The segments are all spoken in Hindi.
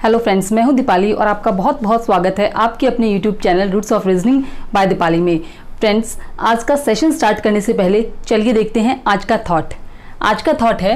हेलो फ्रेंड्स, मैं हूं दीपाली और आपका बहुत बहुत स्वागत है आपके अपने YouTube channel Roots of Reasoning by Deepali में। फ्रेंड्स, आज का सेशन स्टार्ट करने से पहले चलिए देखते हैं आज का थॉट। आज का थॉट है,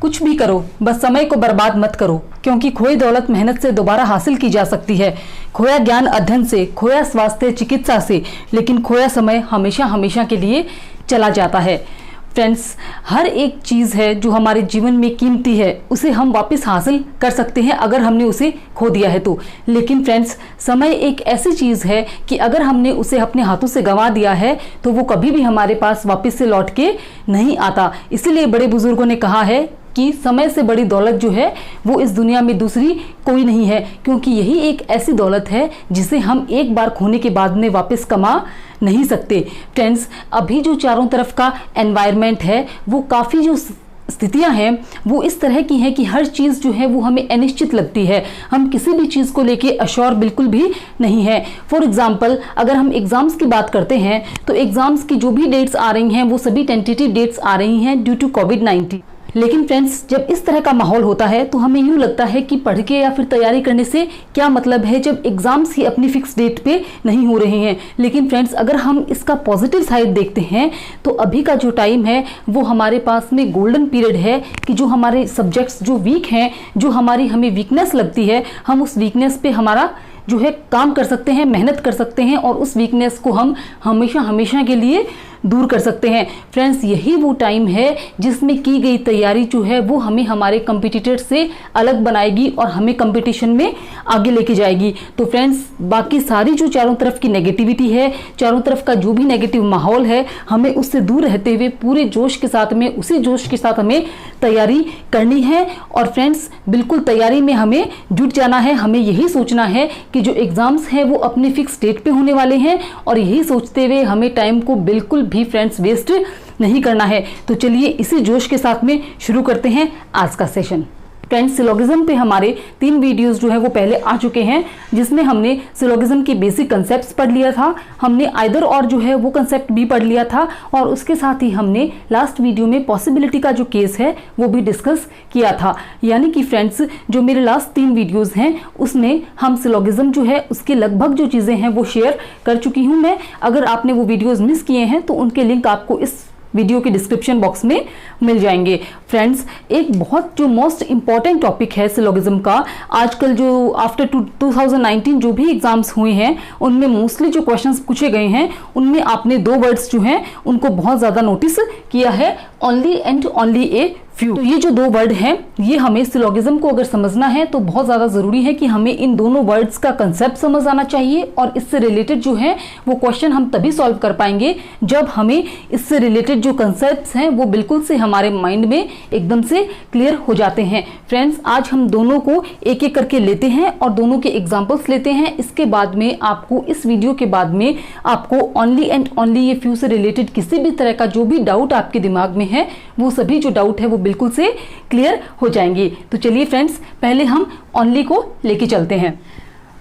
कुछ भी करो बस समय को बर्बाद मत करो, क्योंकि खोई दौलत मेहनत से दोबारा हासिल की जा सकती है। खोया ज्ञान अध्ययन से, खोया स्वास्थ्य चिकित्सा से, लेकिन खोया समय हमेशा हमेशा के लिए चला जाता है। फ्रेंड्स, हर एक चीज़ है जो हमारे जीवन में कीमती है, उसे हम वापस हासिल कर सकते हैं अगर हमने उसे खो दिया है तो। लेकिन फ्रेंड्स, समय एक ऐसी चीज़ है कि अगर हमने उसे अपने हाथों से गंवा दिया है तो वो कभी भी हमारे पास वापस से लौट के नहीं आता। इसीलिए बड़े बुजुर्गों ने कहा है कि समय से बड़ी दौलत जो है वो इस दुनिया में दूसरी कोई नहीं है, क्योंकि यही एक ऐसी दौलत है जिसे हम एक बार खोने के बाद में वापस कमा नहीं सकते। फ्रेंड्स, अभी जो चारों तरफ का एनवायरनमेंट है, वो काफ़ी जो स्थितियां हैं वो इस तरह की हैं कि हर चीज़ जो है वो हमें अनिश्चित लगती है। हम किसी भी चीज़ को लेके अश्योर बिल्कुल भी नहीं है। फॉर एग्जांपल, अगर हम एग्ज़ाम्स की बात करते हैं तो एग्ज़ाम्स की जो भी डेट्स आ रही हैं वो सभी टेंटेटिव डेट्स आ रही हैं ड्यू टू कोविड-19। लेकिन फ्रेंड्स, जब इस तरह का माहौल होता है तो हमें यूँ लगता है कि पढ़ के या फिर तैयारी करने से क्या मतलब है जब एग्ज़ाम्स ही अपनी फिक्स डेट पे नहीं हो रहे हैं। लेकिन फ्रेंड्स, अगर हम इसका पॉजिटिव साइड देखते हैं तो अभी का जो टाइम है वो हमारे पास में गोल्डन पीरियड है कि जो हमारे सब्जेक्ट्स जो वीक हैं, जो हमें वीकनेस लगती है, हम उस वीकनेस पे हमारा जो है काम कर सकते हैं, मेहनत कर सकते हैं और उस वीकनेस को हम हमेशा हमेशा के लिए दूर कर सकते हैं। फ्रेंड्स, यही वो टाइम है जिसमें की गई तैयारी जो है वो हमें हमारे कंपटीटर से अलग बनाएगी और हमें कंपटीशन में आगे लेके जाएगी। तो फ्रेंड्स, बाकी सारी जो चारों तरफ की नेगेटिविटी है, चारों तरफ का जो भी नेगेटिव माहौल है, हमें उससे दूर रहते हुए पूरे जोश के साथ में, उसी जोश के साथ हमें तैयारी करनी है। और फ्रेंड्स, बिल्कुल तैयारी में हमें जुट जाना है। हमें यही सोचना है कि जो एग्ज़ाम्स हैं वो अपने फिक्स डेट पे होने वाले हैं और यही सोचते हुए हमें टाइम को बिल्कुल भी फ्रेंड्स वेस्ट नहीं करना है। तो चलिए इसी जोश के साथ में शुरू करते हैं आज का सेशन। फ्रेंड्स, सिलोगिज्म पे हमारे 3 वीडियोस जो है वो पहले आ चुके हैं, जिसमें हमने सिलोगिज्म के बेसिक कंसेप्ट्स पढ़ लिया था, हमने आइदर और जो है वो कंसेप्ट भी पढ़ लिया था और उसके साथ ही हमने लास्ट वीडियो में पॉसिबिलिटी का जो केस है वो भी डिस्कस किया था। यानी कि फ्रेंड्स, जो मेरे लास्ट 3 वीडियोज़ हैं उसमें हम सिलोगिज्म जो है उसके लगभग जो चीज़ें हैं वो शेयर कर चुकी हूँ मैं। अगर आपने वो वीडियोज़ मिस किए हैं तो उनके लिंक आपको इस वीडियो के डिस्क्रिप्शन बॉक्स में मिल जाएंगे। फ्रेंड्स, एक बहुत जो मोस्ट इंपॉर्टेंट टॉपिक है सिलोगिज्म का, आजकल जो आफ्टर 2019 जो भी एग्जाम्स हुए हैं उनमें मोस्टली जो क्वेश्चंस पूछे गए हैं उनमें आपने 2 वर्ड्स जो हैं उनको बहुत ज़्यादा नोटिस किया है, only and only a few. तो ये जो 2 वर्ड हैं ये हमें सिलोगिज्म को अगर समझना है तो बहुत ज़्यादा ज़रूरी है कि हमें इन दोनों वर्ड्स का कंसेप्ट समझ आना चाहिए और इससे रिलेटेड जो है वो क्वेश्चन हम तभी सॉल्व कर पाएंगे जब हमें इससे रिलेटेड जो कंसेप्ट्स हैं वो बिल्कुल से हमारे माइंड में एकदम से क्लियर हो जाते हैं। फ्रेंड्स, आज हम दोनों को एक एक करके लेते हैं और दोनों के एग्जाम्पल्स लेते हैं। इसके बाद में आपको, इस वीडियो के बाद में आपको ओनली एंड ओनली ये फ्यू से रिलेटेड किसी भी तरह का जो भी डाउट आपके दिमाग में है वो सभी जो डाउट है वो बिल्कुल से क्लियर हो जाएंगे। तो चलिए फ्रेंड्स, पहले हम ओनली को लेके चलते हैं।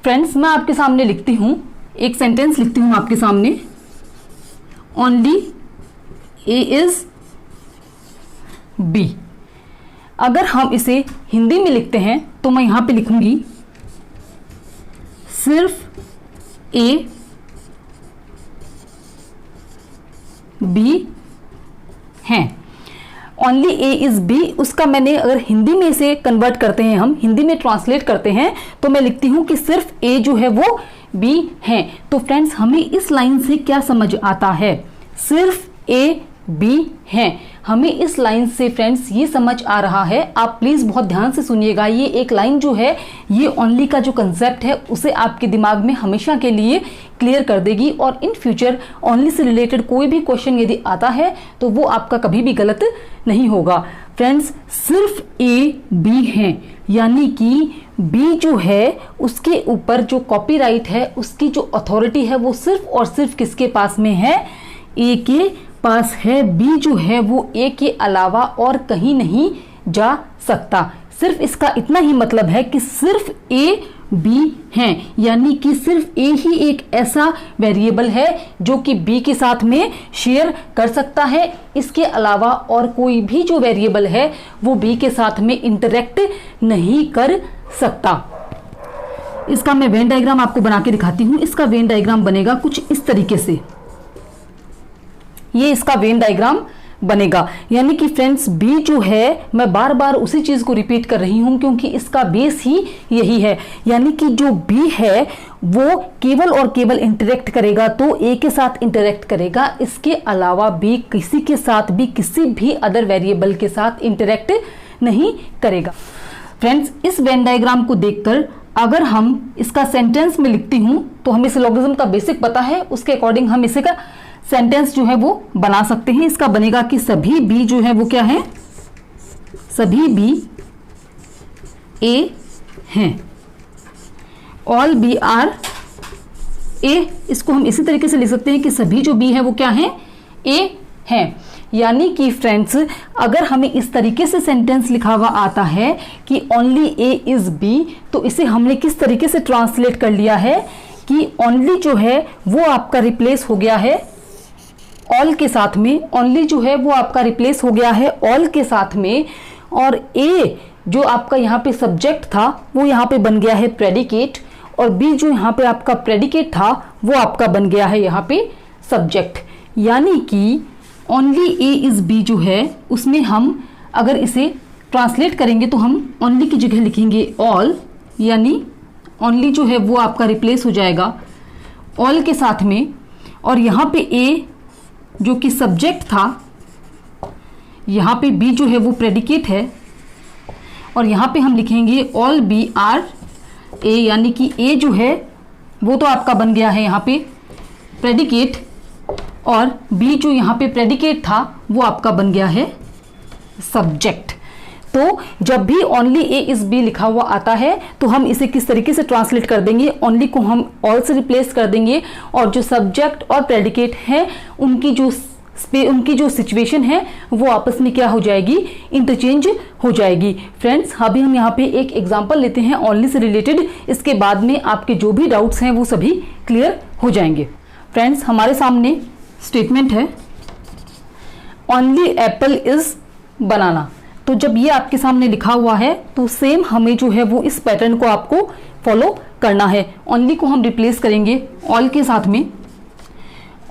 फ्रेंड्स, मैं आपके सामने लिखती हूँ, एक सेंटेंस लिखती हूँ आपके सामने, ओनली ए इज बी। अगर हम इसे हिंदी में लिखते हैं तो मैं यहां पे लिखूंगी सिर्फ ए बी है। ओनली ए इज बी, उसका मैंने अगर हिंदी में इसे कन्वर्ट करते हैं, हम हिंदी में ट्रांसलेट करते हैं तो मैं लिखती हूं कि सिर्फ ए जो है वो बी है। तो फ्रेंड्स, हमें इस लाइन से क्या समझ आता है, सिर्फ ए बी है। हमें इस लाइन से फ्रेंड्स ये समझ आ रहा है, आप प्लीज बहुत ध्यान से सुनिएगा, ये एक लाइन जो है ये ओनली का जो कंसेप्ट है उसे आपके दिमाग में हमेशा के लिए क्लियर कर देगी और in future only say related कोई भी क्वेश्चन यदि आता है तो वो आपका कभी भी गलत नहीं होगा। फ्रेंड्स, सिर्फ ए बी है, यानी कि बी जो है उसके ऊपर जो कॉपीराइट है, उसकी जो अथॉरिटी है वो सिर्फ और सिर्फ किसके पास में है, ए के पास है। बी जो है वो ए के अलावा और कहीं नहीं जा सकता। सिर्फ इसका इतना ही मतलब है कि सिर्फ ए बी हैं, यानी कि सिर्फ ए ही एक ऐसा वेरिएबल है जो कि बी के साथ में शेयर कर सकता है। इसके अलावा और कोई भी जो वेरिएबल है वो बी के साथ में इंटरेक्ट नहीं कर सकता। इसका मैं वेन डायग्राम आपको बना के दिखाती हूं। इसका वेन डायग्राम बनेगा कुछ इस तरीके से, ये इसका वेन डायग्राम बनेगा। यानी कि फ्रेंड्स बी जो है, मैं बार बार उसी चीज को रिपीट कर रही हूं क्योंकि इसका बेस ही यही है। यानी कि जो बी है वो केवल और केवल इंटरेक्ट करेगा तो ए के साथ इंटरेक्ट करेगा, इसके अलावा बी किसी के साथ भी, किसी भी अदर वेरिएबल के साथ इंटरेक्ट नहीं करेगा। फ्रेंड्स इस वेन डायग्राम को देखकर अगर हम इसका सेंटेंस में लिखती हूं तो हमें सिलोगिज्म का बेसिक पता है, उसके अकॉर्डिंग हम इसे का सेंटेंस जो है वो बना सकते हैं। इसका बनेगा कि सभी बी जो है वो क्या है, सभी बी ए हैं, ऑल बी आर ए। इसको हम इसी तरीके से लिख सकते हैं कि सभी जो बी है वो क्या है, ए हैं। यानी कि फ्रेंड्स अगर हमें इस तरीके से सेंटेंस लिखा हुआ आता है कि ओनली ए इज बी, तो इसे हमने किस तरीके से ट्रांसलेट कर लिया है कि ओनली जो है वो आपका रिप्लेस हो गया है ऑल के साथ में, ओनली जो है वो आपका रिप्लेस हो गया है ऑल के साथ में, और ए जो आपका यहाँ पे सब्जेक्ट था वो यहाँ पे बन गया है प्रेडिकेट, और बी जो यहाँ पे आपका प्रेडिकेट था वो आपका बन गया है यहाँ पे सब्जेक्ट। यानी कि ओनली ए इज बी जो है उसमें हम अगर इसे ट्रांसलेट करेंगे तो हम ओनली की जगह लिखेंगे ऑल, यानी ओनली जो है वो आपका रिप्लेस हो जाएगा ऑल के साथ में, और यहाँ पे ए जो कि सब्जेक्ट था, यहाँ पे बी जो है वो प्रेडिकेट है, और यहाँ पे हम लिखेंगे ऑल बी आर ए, यानी कि ए जो है वो तो आपका बन गया है यहाँ पे प्रेडिकेट, और बी जो यहाँ पे प्रेडिकेट था वो आपका बन गया है सब्जेक्ट। तो जब भी ओनली ए इज बी लिखा हुआ आता है तो हम इसे किस तरीके से ट्रांसलेट कर देंगे, ओनली को हम ऑल से रिप्लेस कर देंगे, और जो सब्जेक्ट और प्रेडिकेट है उनकी जो सिचुएशन है वो आपस में क्या हो जाएगी, इंटरचेंज हो जाएगी। फ्रेंड्स अभी हम यहाँ पे एक एग्जांपल लेते हैं ओनली से रिलेटेड, इसके बाद में आपके जो भी डाउट्स हैं वो सभी क्लियर हो जाएंगे। फ्रेंड्स हमारे सामने स्टेटमेंट है ओनली एप्पल इज बनाना। तो जब ये आपके सामने लिखा हुआ है तो सेम हमें जो है वो इस पैटर्न को आपको फॉलो करना है। ओनली को हम रिप्लेस करेंगे ऑल के साथ में,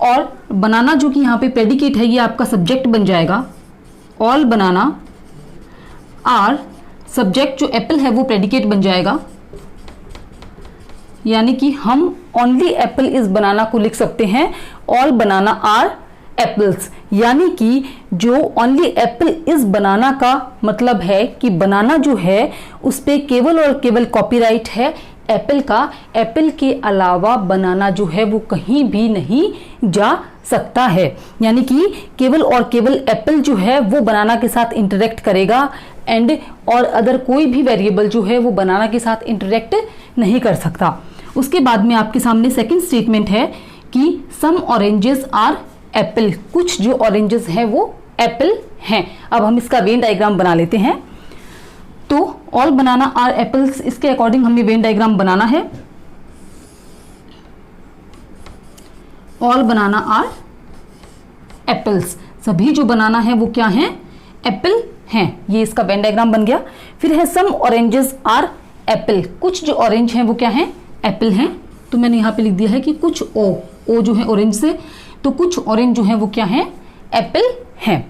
और बनाना जो कि यहाँ पे प्रेडिकेट है ये आपका सब्जेक्ट बन जाएगा, ऑल बनाना आर, सब्जेक्ट जो एप्पल है वो प्रेडिकेट बन जाएगा। यानी कि हम ओनली एप्पल इज बनाना को लिख सकते हैं ऑल बनाना आर एप्पल्स। यानी कि जो ओनली एप्पल इज बनाना का मतलब है कि बनाना जो है उस पे केवल और केवल कॉपीराइट है एप्पल का, एप्पल के अलावा बनाना जो है वो कहीं भी नहीं जा सकता है। यानी कि केवल और केवल एप्पल जो है वो बनाना के साथ इंटरेक्ट करेगा, एंड और अदर कोई भी वेरिएबल जो है वो बनाना के साथ इंटरेक्ट नहीं कर सकता। उसके बाद में आपके सामने सेकंड स्टेटमेंट है कि सम ऑरेंजेस आर एप्पल, कुछ जो ऑरेंजेस हैं वो एप्पल हैं। अब हम इसका वेन डायग्राम बना लेते हैं। तो ऑल बनाना आर एप्पल्स, इसके अकॉर्डिंग हमें वेन डायग्राम बनाना है। ऑल बनाना आर एप्पल्स, सभी जो बनाना है वो क्या हैं, एप्पल हैं। ये इसका वेन डायग्राम बन गया। फिर है सम ऑरेंजेस आर एप्पल, कुछ जो ऑरेंज हैं वो क्या हैं, एप्पल हैं। तो मैंने यहाँ पे लिख दिया है कि कुछ ओ जो है ऑरेंज से, तो कुछ ऑरेंज जो है वो क्या है, एप्पल हैं।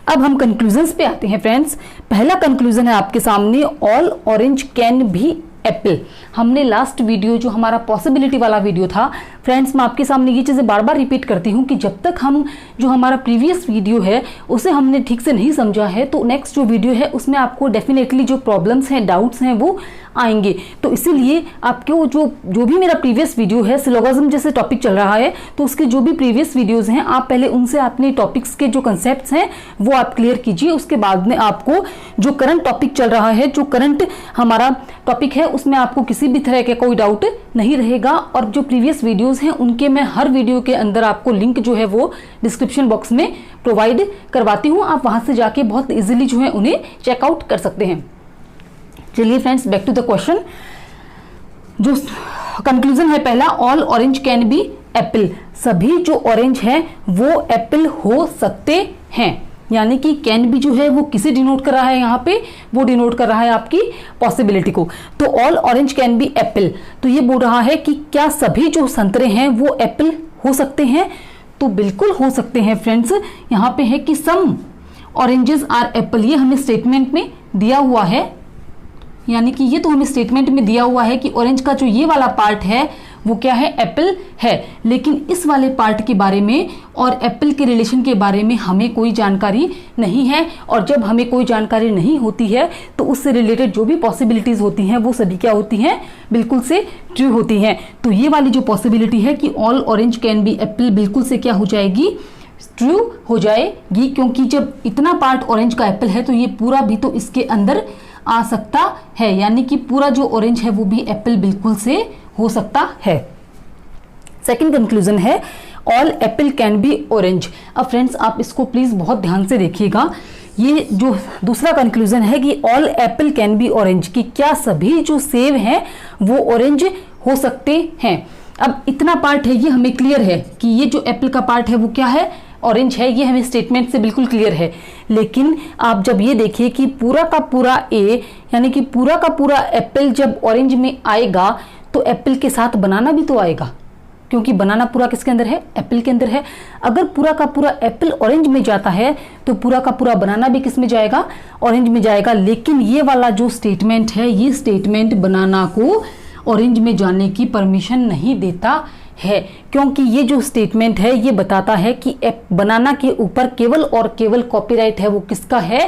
अब हम कंक्लूजन्स पे आते हैं फ्रेंड्स। पहला कंक्लूजन है आपके सामने, all orange can be Apple. हमने लास्ट वीडियो जो हमारा पॉसिबिलिटी वाला वीडियो था फ्रेंड्स, मैं आपके सामने ये चीज़ें बार बार रिपीट करती हूँ कि जब तक हम जो हमारा प्रीवियस वीडियो है उसे हमने ठीक से नहीं समझा है तो नेक्स्ट जो वीडियो है उसमें आपको डेफिनेटली जो प्रॉब्लम्स हैं, डाउट्स हैं वो आएंगे। तो इसीलिए आपके जो भी मेरा प्रीवियस वीडियो है, सिलोगिज्म जैसे टॉपिक चल रहा है तो उसके जो भी प्रीवियस वीडियोज़ हैं आप पहले उनसे अपने टॉपिक्स के जो कंसेप्ट हैं वो आप क्लियर कीजिए। उसके बाद में आपको जो करंट टॉपिक चल रहा है, जो करंट हमारा टॉपिक है उसमें आपको किसी भी तरह का कोई डाउट नहीं रहेगा। और जो प्रीवियस वीडियोस हैं उनके मैं हर वीडियो के अंदर आपको लिंक जो है वो डिस्क्रिप्शन बॉक्स में प्रोवाइड करवाती हूँ, आप वहां से जाके बहुत इजीली जो है उन्हें चेकआउट कर सकते हैं। चलिए friends, back to the question. जो कंक्लूजन है पहला, all orange can be apple, सभी जो ऑरेंज है वो एप्पल हो सकते हैं, यानी कि कैन भी जो है वो किसे डिनोट कर रहा है, यहाँ पे वो डिनोट कर रहा है आपकी पॉसिबिलिटी को। तो all orange can be Apple, तो ये बोल रहा है कि क्या सभी जो संतरे हैं वो एप्पल हो सकते हैं, तो बिल्कुल हो सकते हैं फ्रेंड्स। यहाँ पे है कि सम ऑरेंजेस आर एप्पल, ये हमें स्टेटमेंट में दिया हुआ है, यानी कि ये तो हमें स्टेटमेंट में दिया हुआ है कि ऑरेंज का जो ये वाला पार्ट है वो क्या है, एप्पल है, लेकिन इस वाले पार्ट के बारे में और एप्पल के रिलेशन के बारे में हमें कोई जानकारी नहीं है। और जब हमें कोई जानकारी नहीं होती है तो उससे रिलेटेड जो भी पॉसिबिलिटीज होती हैं वो सभी क्या होती हैं, बिल्कुल से ट्रू होती हैं। तो ये वाली जो पॉसिबिलिटी है कि all orange can be Apple, बिल्कुल से क्या हो जाएगी, ट्रू हो जाएगी, क्योंकि जब इतना पार्ट ऑरेंज का एप्पल है तो ये पूरा भी तो इसके अंदर आ सकता है, यानी कि पूरा जो ऑरेंज है वो भी एप्पल बिल्कुल से हो सकता है। सेकंड कंक्लूजन है all Apple can be orange. अब फ्रेंड्स आप इसको प्लीज बहुत ध्यान से देखिएगा, ये जो दूसरा कंक्लूजन है कि all Apple can be orange, कि क्या सभी जो सेब हैं वो ऑरेंज हो सकते हैं। अब इतना पार्ट है ये हमें क्लियर है कि ये जो एप्पल का पार्ट है वो क्या है, ऑरेंज है, ये हमें स्टेटमेंट से बिल्कुल क्लियर है। लेकिन आप जब ये देखिए कि पूरा का पूरा ए, यानी कि पूरा का पूरा एप्पल जब ऑरेंज में आएगा तो एप्पल के साथ बनाना भी तो आएगा, क्योंकि बनाना पूरा किसके अंदर है, एप्पल के अंदर है। अगर पूरा का पूरा एप्पल ऑरेंज में जाता है तो पूरा का पूरा बनाना भी किस में जाएगा, ऑरेंज में जाएगा। लेकिन ये वाला जो स्टेटमेंट है, ये स्टेटमेंट बनाना को ऑरेंज में जाने की परमिशन नहीं देता है, क्योंकि ये जो स्टेटमेंट है ये बताता है कि बनाना के ऊपर केवल और केवल कॉपीराइट है वो किसका है,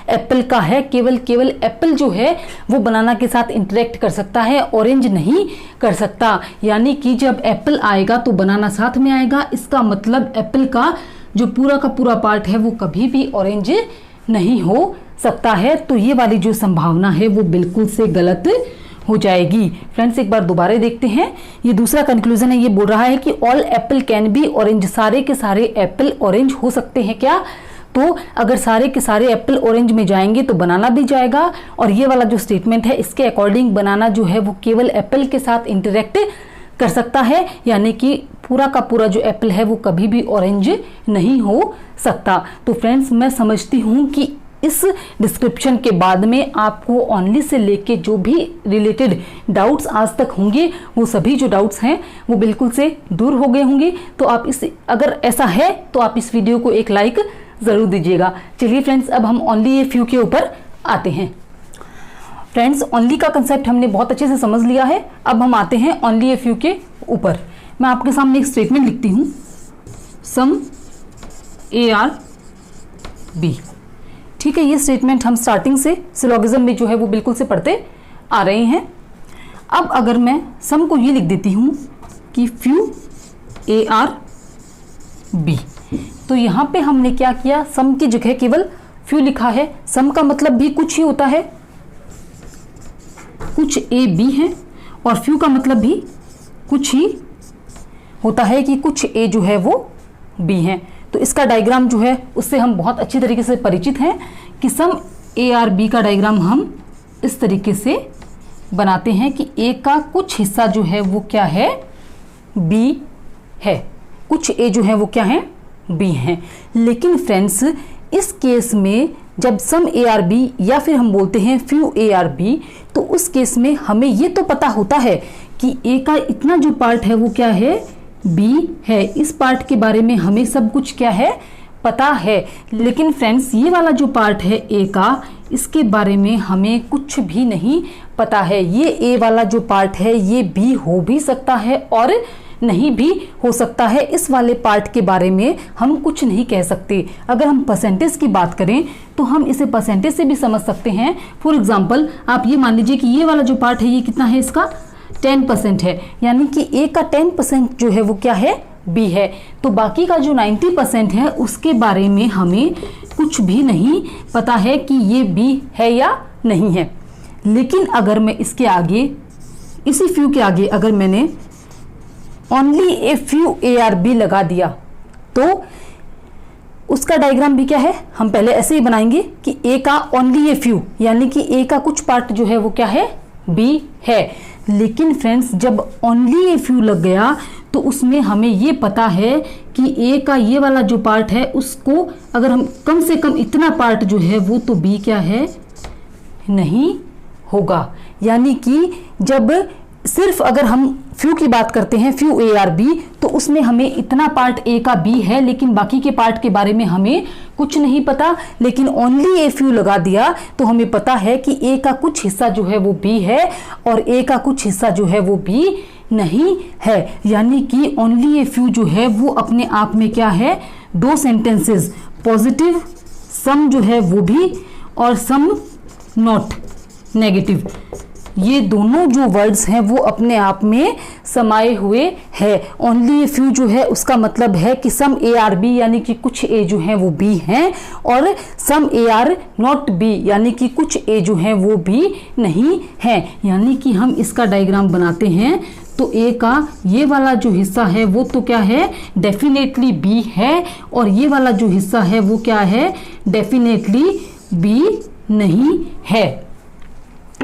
एप्पल का है। केवल एप्पल जो है वो बनाना के साथ इंटरेक्ट कर सकता है, ऑरेंज नहीं कर सकता। यानी कि जब एप्पल आएगा तो बनाना साथ में आएगा, इसका मतलब एप्पल का जो पूरा का पूरा पार्ट है वो कभी भी ऑरेंज नहीं हो सकता है। तो ये वाली जो संभावना है वो बिल्कुल से गलत हो जाएगी। फ्रेंड्स एक बार दोबारा देखते हैं, ये दूसरा कंक्लूजन है, ये बोल रहा है कि all Apple can be orange, सारे के सारे एप्पल ऑरेंज हो सकते हैं क्या, तो अगर सारे के सारे एप्पल ऑरेंज में जाएंगे तो बनाना भी जाएगा। और ये वाला जो स्टेटमेंट है इसके अकॉर्डिंग बनाना जो है वो केवल एप्पल के साथ इंटरेक्ट कर सकता है, यानी कि पूरा का पूरा जो एप्पल है वो कभी भी ऑरेंज नहीं हो सकता। तो फ्रेंड्स मैं समझती हूँ कि इस डिस्क्रिप्शन के बाद में आपको ओनली से लेके जो भी रिलेटेड डाउट्स आज तक होंगे वो सभी जो डाउट्स हैं वो बिल्कुल से दूर हो गए होंगे। तो आप अगर ऐसा है तो आप इस वीडियो को एक लाइक ज़रूर दीजिएगा। चलिए फ्रेंड्स अब हम ओनली ए फ्यू के ऊपर आते हैं। फ्रेंड्स ओनली का कंसेप्ट हमने बहुत अच्छे से समझ लिया है, अब हम आते हैं ओनली ए फ्यू के ऊपर। मैं आपके सामने एक स्टेटमेंट लिखती हूँ, सम ARB, ठीक है। ये स्टेटमेंट हम स्टार्टिंग से सिलोगिज्म में जो है वो बिल्कुल से पढ़ते आ रहे हैं। अब अगर मैं सम को ये लिख देती हूँ कि फ्यू ARB, तो यहाँ पे हमने क्या किया, सम की जगह केवल फ्यू लिखा है। सम का मतलब भी कुछ ही होता है, कुछ A B है, और फ्यू का मतलब भी कुछ ही होता है कि कुछ A जो है वो B है। तो इसका डायग्राम जो है उससे हम बहुत अच्छी तरीके से परिचित हैं कि सम ARB का डायग्राम हम इस तरीके से बनाते हैं कि A का कुछ हिस्सा जो है वो क्या है, B है, कुछ A जो है वो क्या है, B है। लेकिन फ्रेंड्स इस केस में जब सम ARB या फिर हम बोलते हैं फ्यू ARB, तो उस केस में हमें ये तो पता होता है कि A का इतना जो पार्ट है वो क्या है, B है। इस पार्ट के बारे में हमें सब कुछ क्या है, पता है। लेकिन फ्रेंड्स ये वाला जो पार्ट है A का, इसके बारे में हमें कुछ भी नहीं पता है। ये A वाला जो पार्ट है ये B हो भी सकता है और नहीं भी हो सकता है। इस वाले पार्ट के बारे में हम कुछ नहीं कह सकते। अगर हम परसेंटेज की बात करें तो हम इसे परसेंटेज से भी समझ सकते हैं। फॉर एग्जाम्पल आप ये मान लीजिए कि ये वाला जो पार्ट है ये कितना है, इसका 10% है, यानी कि A का 10% जो है वो क्या है, B है। तो बाकी का जो 90% है उसके बारे में हमें कुछ भी नहीं पता है कि ये B है या नहीं है। लेकिन अगर मैं इसके आगे, इसी फ्यू के आगे अगर मैंने ओनली ए फ्यू ARB लगा दिया तो उसका डायग्राम भी क्या है, हम पहले ऐसे ही बनाएंगे कि A का ओनली ए फ्यू, यानी कि A का कुछ पार्ट जो है वो क्या है, B है। लेकिन फ्रेंड्स जब ओनली ए फ्यू लग गया तो उसमें हमें ये पता है कि ए का ये वाला जो पार्ट है उसको अगर हम कम से कम इतना पार्ट जो है वो तो बी क्या है नहीं होगा। यानी कि जब सिर्फ अगर हम फ्यू की बात करते हैं, फ्यू ए आर बी, तो उसमें हमें इतना पार्ट ए का बी है लेकिन बाकी के पार्ट के बारे में हमें कुछ नहीं पता। लेकिन ओनली ए फ्यू लगा दिया तो हमें पता है कि ए का कुछ हिस्सा जो है वो बी है और ए का कुछ हिस्सा जो है वो बी नहीं है। यानी कि ओनली ए फ्यू जो है वो अपने आप में क्या है, दो सेंटेंसेस, पॉजिटिव सम जो है वो भी और सम नॉट नेगेटिव, ये दोनों जो वर्ड्स हैं वो अपने आप में समाये हुए हैं। ओनली ए फ्यू जो है उसका मतलब है कि सम ए आर बी यानी कि कुछ ए जो हैं वो बी हैं और सम ए आर नॉट बी यानी कि कुछ ए जो हैं वो बी नहीं हैं। यानी कि हम इसका डायग्राम बनाते हैं तो ए का ये वाला जो हिस्सा है वो तो क्या है, डेफिनेटली बी है और ये वाला जो हिस्सा है वो क्या है, डेफिनेटली बी नहीं है।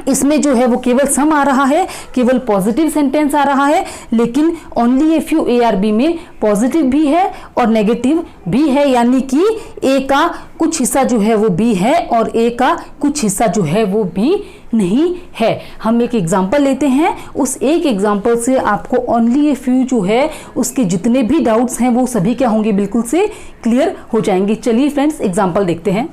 इसमें जो है वो केवल सम आ रहा है, केवल पॉजिटिव सेंटेंस आ रहा है, लेकिन only a few A are B में पॉजिटिव भी है और नेगेटिव भी है। यानी कि ए का कुछ हिस्सा जो है वो बी है और ए का कुछ हिस्सा जो है वो बी नहीं है। हम एक एग्जांपल लेते हैं, उस एक एग्जांपल से आपको ओनली ए फ्यू जो है उसके जितने भी डाउट्स हैं वो सभी क्या होंगे, बिल्कुल से क्लियर हो जाएंगे। चलिए फ्रेंड्स एग्जांपल देखते हैं।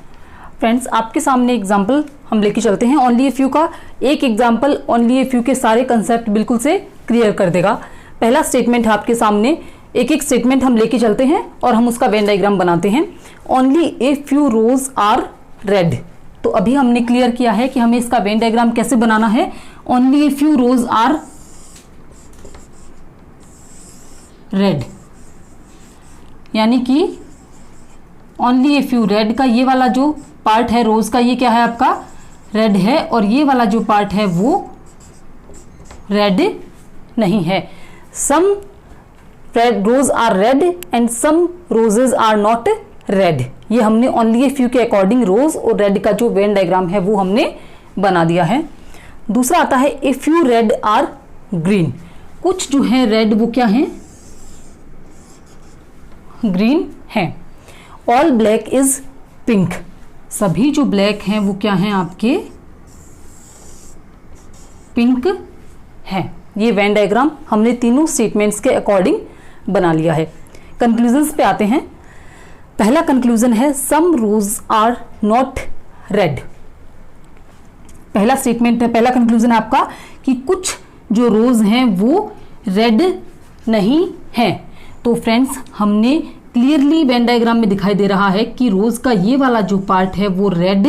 फ्रेंड्स आपके सामने एग्जाम्पल हम लेके चलते हैं ओनली ए फ्यू का। एक एग्जाम्पल ओनली ए फ्यू के सारे कंसेप्ट बिल्कुल से क्लियर कर देगा। पहला स्टेटमेंट है आपके सामने, एक एक स्टेटमेंट हम लेके चलते हैं और हम उसका वेन डायग्राम बनाते हैं। Only a few rose are red, तो अभी हमने क्लियर किया है कि हमें इसका वेन डायग्राम कैसे बनाना है। Only a few rose are red, यानी कि ओनली ए फ्यू रेड का ये वाला जो पार्ट है रोज का, ये क्या है आपका रेड है और ये वाला जो पार्ट है वो रेड नहीं है। Some red rose are red and some roses are not red, ये हमने ओनली ए फ्यू के अकॉर्डिंग रोज और रेड का जो वेन डायग्राम है वो हमने बना दिया है। दूसरा आता है a few red are green, कुछ जो है रेड वो क्या है, ग्रीन है। ऑल ब्लैक इज पिंक, सभी जो ब्लैक हैं वो क्या हैं आपके पिंक हैं। ये वेन डायग्राम हमने तीनों स्टेटमेंट्स के अकॉर्डिंग बना लिया है। कंक्लूजन्स पे आते हैं। पहला कंक्लूजन है सम रोज आर नॉट रेड। पहला स्टेटमेंट है, पहला कंक्लूजन है आपका कि कुछ जो रोज हैं वो रेड नहीं हैं। तो फ्रेंड्स हमने क्लियरली वेन डायग्राम में दिखाई दे रहा है कि रोज का ये वाला जो पार्ट है वो रेड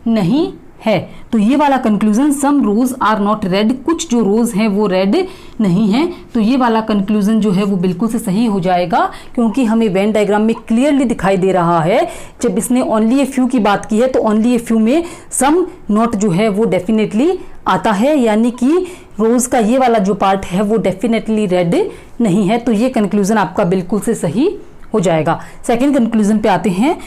नहीं है। तो ये वाला conclusion some rose are not red, कुछ जो रोज हैं वो रेड नहीं है, तो ये वाला कंक्लूजन जो है वो बिल्कुल से सही हो जाएगा क्योंकि हमें वेन डायग्राम में क्लियरली दिखाई दे रहा है। जब इसने ओनली ए फ्यू की बात की है तो ओनली ए फ्यू में सम नॉट जो है वो डेफिनेटली आता है, यानी कि रोज का ये वाला जो पार्ट है वो डेफिनेटली रेड नहीं है। तो ये कंक्लूजन आपका बिल्कुल से सही हो जाएगा। सेकेंड कंक्लूजन पे आते हैं।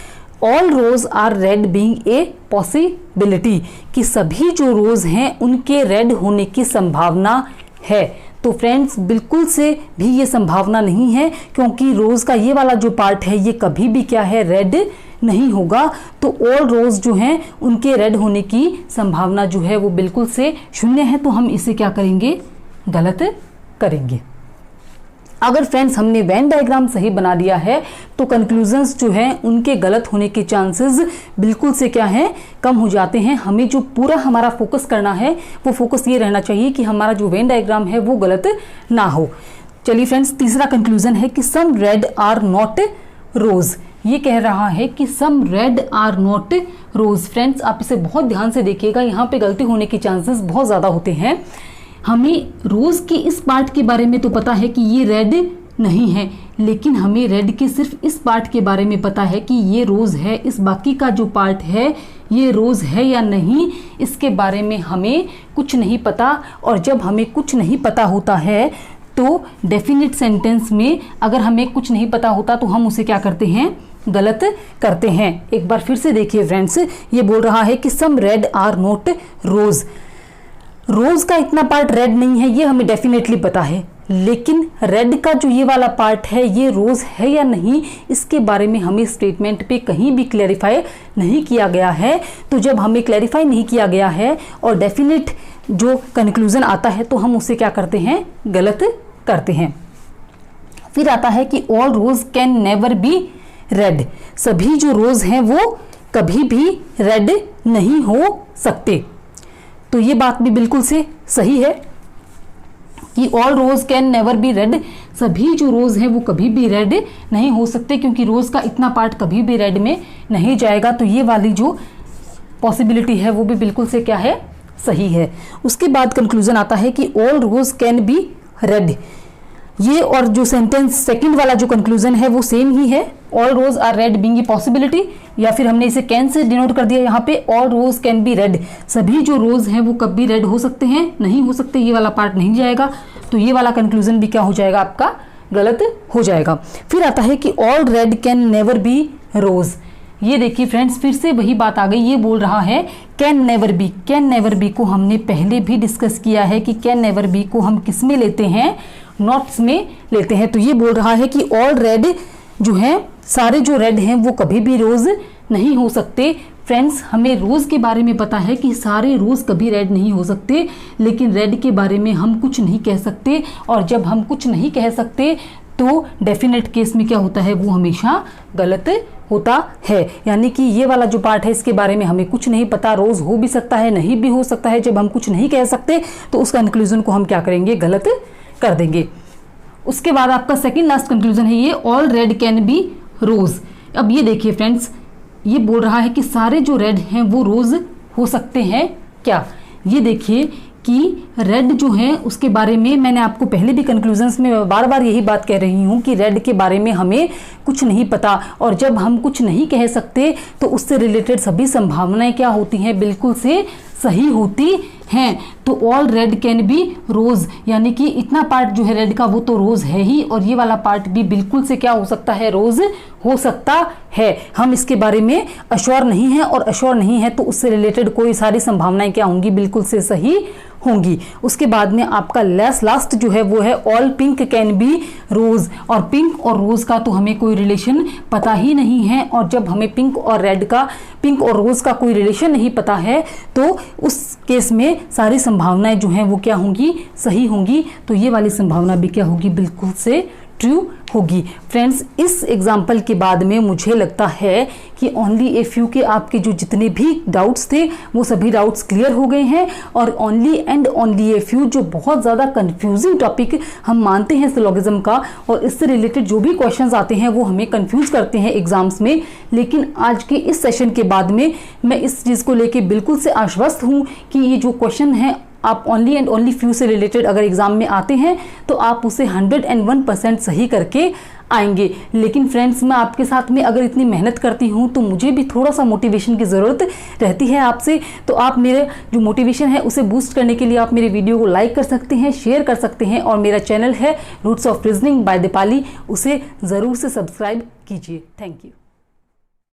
All rose are red being a possibility, कि सभी जो रोज हैं उनके रेड होने की संभावना है। तो फ्रेंड्स बिल्कुल से भी ये संभावना नहीं है क्योंकि रोज का ये वाला जो पार्ट है ये कभी भी क्या है, रेड नहीं होगा। तो ऑल रोज जो हैं उनके रेड होने की संभावना जो है वो बिल्कुल से शून्य है। तो हम इसे क्या करेंगे, गलत करेंगे। अगर फ्रेंड्स हमने वेन डायग्राम सही बना दिया है तो कंक्लूजन्स जो हैं उनके गलत होने के चांसेस बिल्कुल से क्या हैं, कम हो जाते हैं। हमें जो पूरा हमारा फोकस करना है वो फोकस ये रहना चाहिए कि हमारा जो वेन डायग्राम है वो गलत ना हो। चलिए फ्रेंड्स तीसरा कंक्लूजन है कि some red are not rose, ये कह रहा है कि some red are not rose. Friends आप इसे बहुत ध्यान से देखिएगा, यहाँ पे गलती होने के चांसेस बहुत ज़्यादा होते हैं। हमें रोज के इस पार्ट के बारे में तो पता है कि ये रेड नहीं है, लेकिन हमें रेड के सिर्फ इस पार्ट के बारे में पता है कि ये रोज है। इस बाकी का जो पार्ट है ये रोज है या नहीं, इसके बारे में हमें कुछ नहीं पता। और जब हमें कुछ नहीं पता होता है तो डेफिनेट सेंटेंस में अगर हमें कुछ नहीं पता होता तो हम उसे क्या करते हैं, गलत करते हैं। एक बार फिर से देखिए फ्रेंड्स, ये बोल रहा है कि सम रेड आर नॉट रोज। रोज का इतना पार्ट रेड नहीं है ये हमें डेफिनेटली पता है, लेकिन रेड का जो ये वाला पार्ट है ये रोज है या नहीं इसके बारे में हमें स्टेटमेंट पे कहीं भी क्लैरिफाई नहीं किया गया है। तो जब हमें क्लैरिफाई नहीं किया गया है और डेफिनेट जो कंक्लूजन आता है तो हम उसे क्या करते हैं, गलत करते हैं। फिर आता है कि all rose can never be red, सभी जो रोज हैं वो कभी भी रेड नहीं हो सकते। तो ये बात भी बिल्कुल से सही है कि all rose can never be red, सभी जो रोज हैं वो कभी भी रेड नहीं हो सकते, क्योंकि रोज का इतना पार्ट कभी भी रेड में नहीं जाएगा। तो ये वाली जो पॉसिबिलिटी है वो भी बिल्कुल से क्या है, सही है। उसके बाद कंक्लूजन आता है कि all rose can be red, ये और जो सेंटेंस सेकंड वाला जो कंक्लूजन है वो सेम ही है। All rose are red being a possibility, या फिर हमने इसे कैन से डिनोट कर दिया यहाँ पे, all rose can be red, सभी जो रोज हैं वो कभी रेड हो सकते हैं, नहीं हो सकते, ये वाला पार्ट नहीं जाएगा। तो ये वाला कंक्लूजन भी क्या हो जाएगा, आपका गलत हो जाएगा। फिर आता है कि all red can never be rose, ये देखिए फ्रेंड्स फिर से वही बात आ गई, ये बोल रहा है can never B. Can never B को हमने पहले भी डिस्कस किया है कि कैन नेवर बी को हम किस में लेते हैं, नॉट्स में लेते हैं। तो ये बोल रहा है कि ऑल रेड जो है, सारे जो रेड हैं वो कभी भी रोज नहीं हो सकते। फ्रेंड्स हमें रोज के बारे में पता है कि सारे रोज कभी रेड नहीं हो सकते, लेकिन रेड के बारे में हम कुछ नहीं कह सकते, और जब हम कुछ नहीं कह सकते तो डेफिनेट केस में क्या होता है, वो हमेशा गलत होता है। यानी कि ये वाला जो पार्ट है इसके बारे में हमें कुछ नहीं पता, रोज हो भी सकता है नहीं भी हो सकता है। जब हम कुछ नहीं कह सकते तो उस कंक्लूजन को हम क्या करेंगे, गलत कर देंगे। उसके बाद आपका सेकंड लास्ट कंक्लूजन है ये, ऑल रेड कैन बी रोज। अब ये देखिए फ्रेंड्स, ये बोल रहा है कि सारे जो रेड हैं वो रोज हो सकते हैं क्या। ये देखिए कि रेड जो है उसके बारे में मैंने आपको पहले भी कंक्लूजन्स में बार बार यही बात कह रही हूँ कि रेड के बारे में हमें कुछ नहीं पता, और जब हम कुछ नहीं कह सकते तो उससे रिलेटेड सभी संभावनाएं क्या होती हैं, बिल्कुल से सही होती हैं। तो ऑल रेड कैन बी रोज, यानी कि इतना पार्ट जो है रेड का वो तो रोज है ही, और ये वाला पार्ट भी बिल्कुल से क्या हो सकता है, रोज हो सकता है। हम इसके बारे में अश्योर नहीं है, और अश्योर नहीं है तो उससे रिलेटेड कोई सारी संभावनाएं क्या होंगी, बिल्कुल से सही होंगी। उसके बाद में आपका लास्ट जो है वो है ऑल पिंक कैन बी रोज, और पिंक और रोज का तो हमें कोई रिलेशन पता ही नहीं है, और जब हमें पिंक और रेड का, पिंक और रोज का कोई रिलेशन नहीं पता है तो उस केस में सारी संभावनाएं जो हैं वो क्या होंगी, सही होंगी। तो ये वाली संभावना भी क्या होगी, बिल्कुल से ट्रू होगी। फ्रेंड्स इस एग्जाम्पल के बाद में मुझे लगता है कि ओनली ए फ्यू के आपके जो जितने भी डाउट्स थे वो सभी डाउट्स क्लियर हो गए हैं, और only and only a few जो बहुत ज़्यादा कंफ्यूजिंग टॉपिक हम मानते हैं सिलोगिज्म का, और इससे रिलेटेड जो भी क्वेश्चंस आते हैं वो हमें कंफ्यूज करते हैं एग्जाम्स में। लेकिन आज के इस सेशन के बाद में मैं इस चीज़ को लेके बिल्कुल से आश्वस्त हूँ कि ये जो क्वेश्चन है आप ओनली एंड ओनली फ्यू से रिलेटेड अगर एग्जाम में आते हैं तो आप उसे 101% सही करके आएंगे। लेकिन फ्रेंड्स मैं आपके साथ में अगर इतनी मेहनत करती हूँ तो मुझे भी थोड़ा सा मोटिवेशन की ज़रूरत रहती है आपसे। तो आप मेरे जो मोटिवेशन है उसे बूस्ट करने के लिए आप मेरे वीडियो को लाइक कर सकते हैं, शेयर कर सकते हैं, और मेरा चैनल है Roots of Reasoning by Deepali, उसे ज़रूर से सब्सक्राइब कीजिए। Thank you.